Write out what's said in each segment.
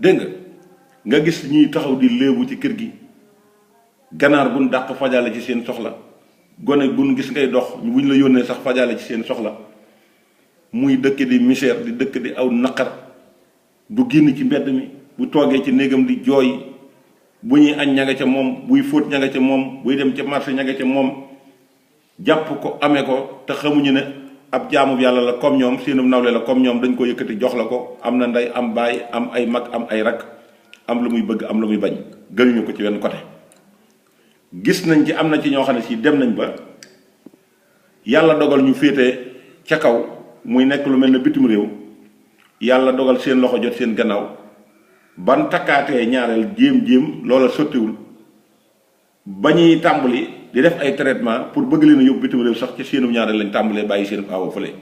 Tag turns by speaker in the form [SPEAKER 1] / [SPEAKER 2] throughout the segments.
[SPEAKER 1] dégg nga gis ñuy taxaw di léebu ci kër gi ganaar buñ dàq fajale ci seen soxla gone buñ gis ngay dox buñ la yónnee sax fajale ci seen soxla muy dëkk di misère di dëkk di aw naqar du génn ci mbedd mi bu toogee ci néegam di jooy bu ñuy añ ña nga ca moom buy fóot ña nga ca moom buy dem ca marché ña nga ca moom jàpp ko amee ko te xamuñu ne ab jaamu yàlla la comme ñoom seenum nawle la comme ñoom dañ ko yëkkati jox la ko am na ndey am baay am ay mag am ay rak am lu muy bëgg am lu muy bañ gënuñu ko ci wenn côté gis nañ ci am na ci ñoo xam ne si dem nañ ba yàlla dogal ñu féete ca kaw muy nekk lu mel ne bitim réew yàlla dogal seen loxo jot seen gannaaw ban takkaatee ñaareel jéem loola sottiwul ba ñuy tàmbali di def ay traitement pour bëgg leen a yóbbu bitim réew sax ci seenum ñaareel lañ tàmbalee bàyyi seen aawo fële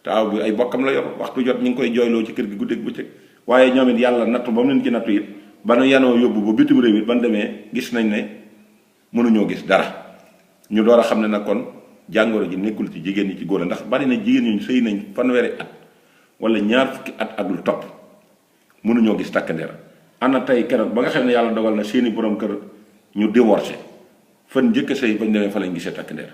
[SPEAKER 1] te aaw bi ay bokkam la yor waxtu jot ñu ngi koy jooyloo ci kër gi guddeeg bëccëg waaye ñoom it yàlla nattu ba mu leen ci nattu it ba nu yanoo yóbbu ba bitim réew it ban demee gis nañ ne mënuñoo gis dara ñu door a xam ne nag kon jàngoro ji nekkul ci jigéen ñi ci góor ndax bari na jigéen ñi sëy nañ fanweeri at wala ñaar fukki at ak lu topp mënuñoo gis takk ndeer ana tey keroog ba nga xam ne yàlla dogal na seeni borom kër ñu divorcé fan njëkk a sëy bañ demee fa lañ gisee takk ndeer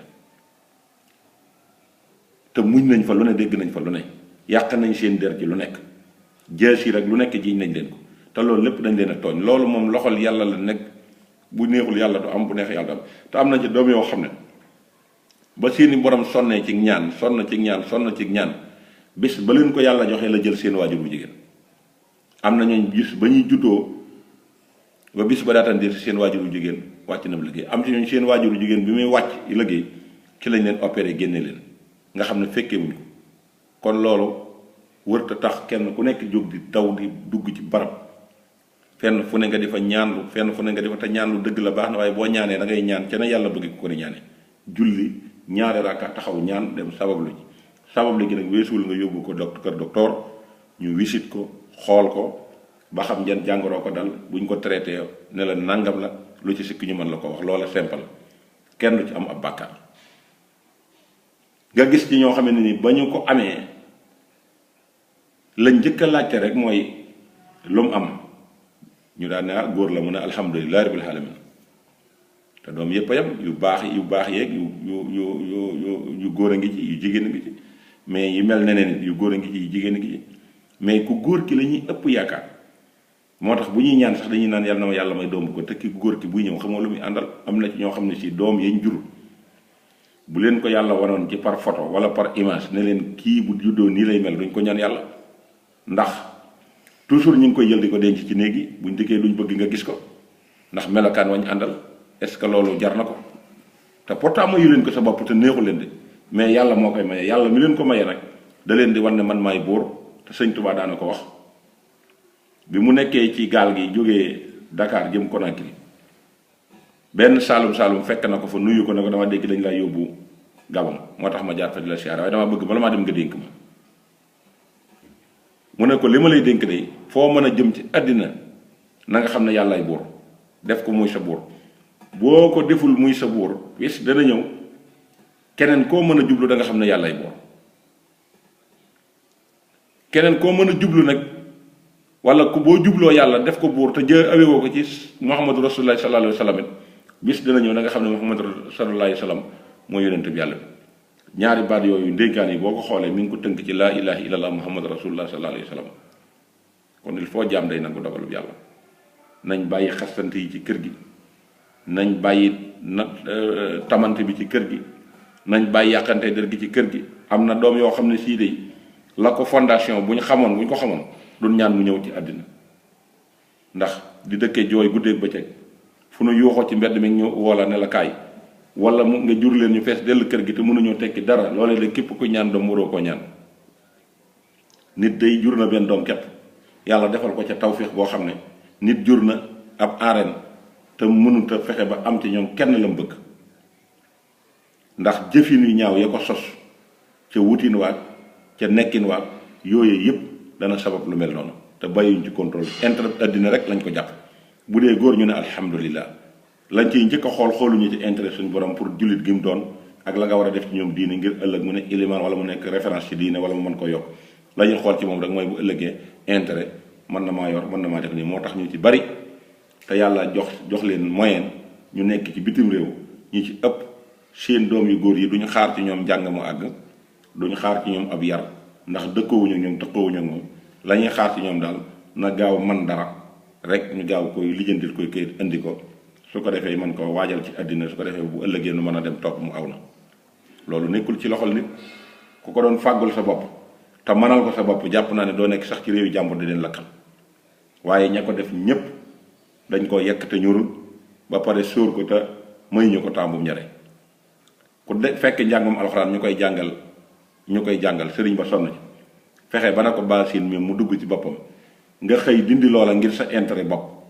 [SPEAKER 1] te muñ nañ fa lu ne dégg nañ fa lu ne yàq nañ seen der ci lu nekk jeesi rek lu nekk jiñ nañ leen ko te loolu lépp dañ leen a tooñ loolu moom loxol yàlla la nekk bu neexul yàlla du am bu neex yàlla du am te am na ci doom yoo xam ne ba seeni borom sonnee ci ñaan sonn ci ñaan bis ba leen ko yàlla joxee la jël seen waajur bu jigéen am na ñooñ gis ba ñuy juddoo ba bis ba daatandir seen waajur bu jigéen wàcc na liggéey am ci ñooñ seen waajur bu jigéen bi muy wàcc liggéey ci lañ leen opéré génne leen nga xam ne fekkee wuñ ko kon loolu wërta tax kenn ku nekk jóg di daw di dugg ci barab fenn fu ne nga di fa ñaanlu fenn fu ne nga di fa te ñaanlu dëgg la baax na waaye boo ñaanee da ngay ñaan ca ne yàlla bëgg ko ne ñaane julli ñaari raaka taxaw ñaan dem sabablu ji sabablu gi nag weesuwul nga yóbbu ko kër docteur ñu wisit ko xool ko ba xam jan jàngoroo ko dal buñ ko traité ne la nangam la lu ci sikk ñu mën la ko wax loola simple kenn du ci am ab bàkkaar nga gis ci ñoo xam ne ni ba ñu ko amee lañ njëkk a laajte rek mooy lu mu am ñu daan ne góor la mu ne alhamdulilah rabbil alamin te doom yëpp a yam yu baax yeeg yu góor a ngi ci yu jigéen a ngi ci mais yi mel neneen yu góor a ngi ci yu jigéen a ngi ci mais ku góor ki la ñuy ëpp yaakaar moo tax bu ñuy ñaan sax dañuy naan yàlla na ma yàlla may doom bu ko te ki góor ki buy ñëw xamoo lu muy àndal am na ci ñoo xam ne si doom yañ jur bu leen ko yàlla wanoon ci par photo wala par image ne leen kii bu juddoo nii lay mel duñ ko ñaan yàlla ndax toujours ñu ngi koy jël di ko denc ci néeg yi buñ dikkee duñ bëgg nga gis ko ndax melokaan wañ àndal est-ce que loolu jar na ko te pourtant mayu leen ko sa bopp te neexu leen de mais yàlla moo koy maye yàlla mi leen ko maye nag da leen di wan ne man maay buur te sëñ Tuubaa daana ko wax bi mu nekkee ci gaal gi jógee Dakar jëm Conakry benn saalum fekk na ko fa nuyu ko ne ko dama dégg dañ lay yóbbu Gabon moo tax ma jaar fa di la siyaare waaye dama bëgg bala maa dem nga dénk ma mu ne ko li ma lay dénk de foo mën a jëm ci àddina na nga xam ne yàllaay buur def ko muy sa buur boo ko deful muy sa buur wis dana ñëw keneen koo mën a jublu da nga xam ne yàllaay buur keneen koo mën a jublu nag wala ku boo jubloo yàlla def ko buur te jë awewoo ko ci Muhammadu Rasulullah sallallahu alayhi wa sallam bis dana ñëw da nga xam ne Muhammadu sallallahu alayhi wa sallam mooy yonent bi yàlla bi ñaari baat yooyu ndénkaan yi boo ko xoolee mi ngi ko tënk ci laa ilaha illallah Muhammadu Rasulullah sallallahu alayhi wa sallam kon il faut jaam day nangu dogalub yàlla nañ bàyyi xastante yi ci kër gi nañ bàyyi tamante bi ci kër gi nañ bàyyi yàqante der gi ci kër gi am na doom yoo xam ne sii day la ko fondation bu ñu ko xamoon duñ ñaan mu ñëw ci àddina ndax di dëkkee jooy guddeeg bëccëg fu nu yuuxoo ci mbedd mi ñu woola ne la kaay wala mu nga jur leen ñu fees dell kër gi te mënuñoo tekki dara loolee de képp ku ñaan doom waroo koo ñaan nit day jur na benn doom képp yàlla defal ko ca tawféex boo xam ne nit jur na ab arène te mënut a fexe ba am ci ñoom kenn la mu bëgg ndax jëfin yu ñaaw ya ko sos ca wutin waag ca nekkin waag yooyu yëpp dana sabab lu mel noonu te bàyyuñ ci contrôle intérêt àddina rek lañ ko jàpp bu dee góor ñu ne alhamdulillah lañ ciy njëkk a xooluñu ci intérêt suñu borom pour jullit gi mu doon ak la nga war a def ci ñoom diine ngir ëllëg mu ne ilimaan wala mu nekk référence ci diine wala mu mën ko yokk la ñuy xool ci moom rek mooy bu ëllëgee intérêt mën na maa yor mën na maa def nii moo tax ñu ci bari te yàlla jox leen moyen ñu nekk ci bitim réew ñi ci ëpp seen doom yu góor yi duñu xaar ci ñoom njàng mu àgg duñu xaar ci ñoom ab yar ndax dëkkoowuñu ñoom tëqoowuñu ak moom la ñuy xaar ci ñoom daal na gaaw man dara rek ñu gaaw koy lijjantil koy kayit indi ko su ko defee mën ko waajal ci àddina su ko defee bu ëllëgee nu mën a dem topp mu aw na loolu nekkul ci loxol nit ku ko doon fàggul sa bopp te mënal ko sa bopp jàpp naa ne doo nekk sax ci réew jàmbur di leen lakkal waaye ña ko def ñépp dañ ko yekk te ñurul ba pare sóor ko te mayuñu ko tàmbum ñare ku de fekk njàngum alxuraan ñu koy jàngal sëriñ ba sonn ci fexe ba na ko baal siin mi mu dugg ci boppam nga xëy dindi loola ngir sa intérêt bopp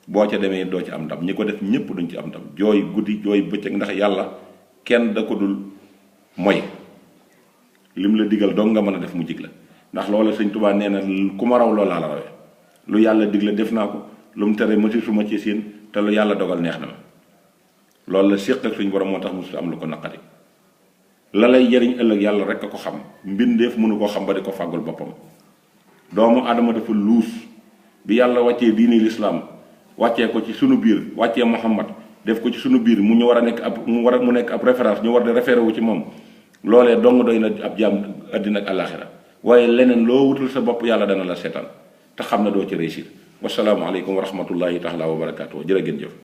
[SPEAKER 1] boo ca demee doo ci am ndam ñi ko def ñépp duñ ci am ndam jooy guddi jooy bëccëg ndax yàlla kenn da ko dul moy lim la digal dong nga mën a def mu jig la ndax loola sëñ Tuubaa nee na ku ma raw loolaa la rawee lu yàlla digle def naa ko lu mu tere mësi suma ci siin te lu yàlla dogal neex na ma loolu la séq ak suñ borom moo tax mosu am lu ko naqari la lay jariñ ëllëg yàlla rek a ko xam mbindeef mënu koo xam ba di ko fàggul boppam doomu aadama dafa luus bi yàlla wàccee diini lislaam wàccee ko ci sunu biir wàccee Muhammad def ko ci sunu biir mu ñu war a nekk mu nekk ab référence ñu war di référé wu ci moom loolee dong doy na ab jaam àddina ak àllaaxira waaye leneen loo wutul sa bopp yàlla dana la seetaan te xam na doo ci réussir wasalaamualeykum wa rahmatullahi taala wa barakaatu jërë ngeen jëf